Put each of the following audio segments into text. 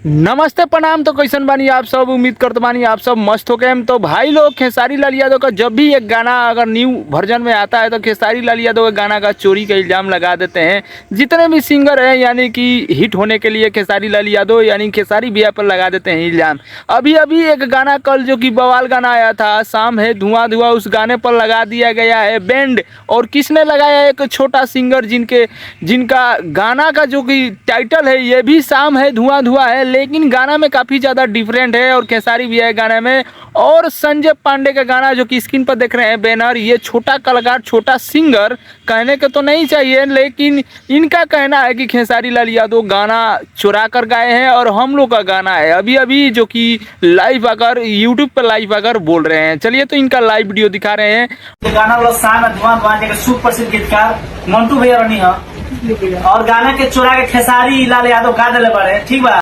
नमस्ते प्रणाम। तो कैसन बानी आप सब, उम्मीद करते बानी आप सब मस्त हो गए। तो भाई लोग, खेसारी लाल यादव का जब भी एक गाना अगर न्यू वर्जन में आता है तो खेसारी लाल यादव के गाना का चोरी का इल्ज़ाम लगा देते हैं। जितने भी सिंगर हैं यानी कि हिट होने के लिए खेसारी लाल यादव यानी खेसारी भैया पर लगा देते हैं इल्ज़ाम। अभी अभी एक गाना कल जो कि बवाल गाना आया था, शाम है धुआं धुआं, उस गाने पर लगा दिया गया है बैंड। और किसने लगाया? एक छोटा सिंगर जिनका गाना का जो कि टाइटल है ये भी शाम है धुआं धुआं है, लेकिन गाना में काफ़ी ज़्यादा डिफरेंट है। और खेसारी भी है गाने में, और संजय पांडे का गाना जो कि स्क्रीन पर देख रहे हैं बैनर, ये छोटा कलाकार छोटा सिंगर कहने के तो नहीं चाहिए, लेकिन इनका कहना है कि खेसारी लाल यादव गाना चुरा कर गाए हैं और हम लोग का गाना है। अभी अभी जो कि लाइव अगर यूट्यूब पर लाइव अगर बोल रहे हैं, चलिए तो इनका लाइव वीडियो दिखा रहे हैं। गाना वाला शाम है धुआं धुआं के सुप्रसिद्ध गीतकार मंटू भैया रनी है, और गाना के चुरा के खेसारी लाल यादव गा दिले बड़े। ठीक बा,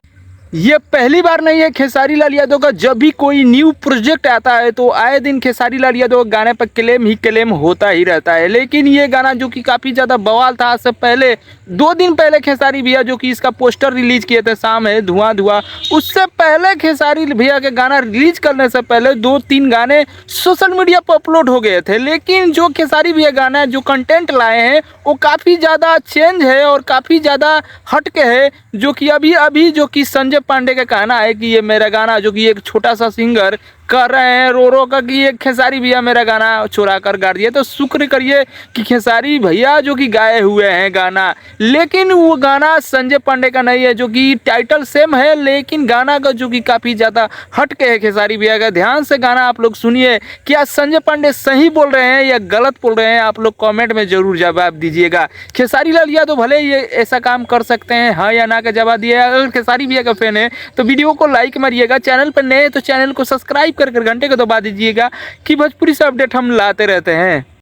ये पहली बार नहीं है खेसारी लाल यादव का। जब भी कोई न्यू प्रोजेक्ट आता है तो आए दिन खेसारी लाल यादव गाने पर क्लेम ही क्लेम होता ही रहता है। लेकिन ये गाना जो कि काफ़ी ज़्यादा बवाल था, से पहले 2 दिन पहले खेसारी भैया जो कि इसका पोस्टर रिलीज किए थे, शाम है धुआं धुआं, उससे पहले खेसारी भैया के गाना रिलीज करने से पहले 2-3 गाने सोशल मीडिया पर अपलोड हो गए थे। लेकिन जो खेसारी भैया गाना जो कंटेंट लाए हैं वो काफ़ी ज़्यादा चेंज है और काफ़ी ज़्यादा हटके है। जो कि अभी अभी जो कि संजय पांडे का कहना है कि ये मेरा गाना जो कि एक छोटा सा सिंगर कर रहे हैं रो रो का, कि ये खेसारी भैया मेरा गाना चुरा कर गा दिए। तो शुक्र करिए कि खेसारी भैया जो कि गाए हुए हैं गाना, लेकिन वो गाना संजय पांडे का नहीं है। जो कि टाइटल सेम है लेकिन गाना का जो कि काफ़ी ज़्यादा हटके है खेसारी भैया का। ध्यान से गाना आप लोग सुनिए, क्या संजय पांडे सही बोल रहे हैं या गलत बोल रहे हैं, आप लोग कॉमेंट में ज़रूर जवाब दीजिएगा। खेसारी लाल यादव भले ये ऐसा काम कर सकते हैं, हाँ या ना का जवाब दिए। अगर खेसारी भैया का फैन है तो वीडियो को लाइक मारिएगा, चैनल पर नए तो चैनल को सब्सक्राइब कर घंटे को दबा दीजिएगा कि भोजपुरी से अपडेट हम लाते रहते हैं।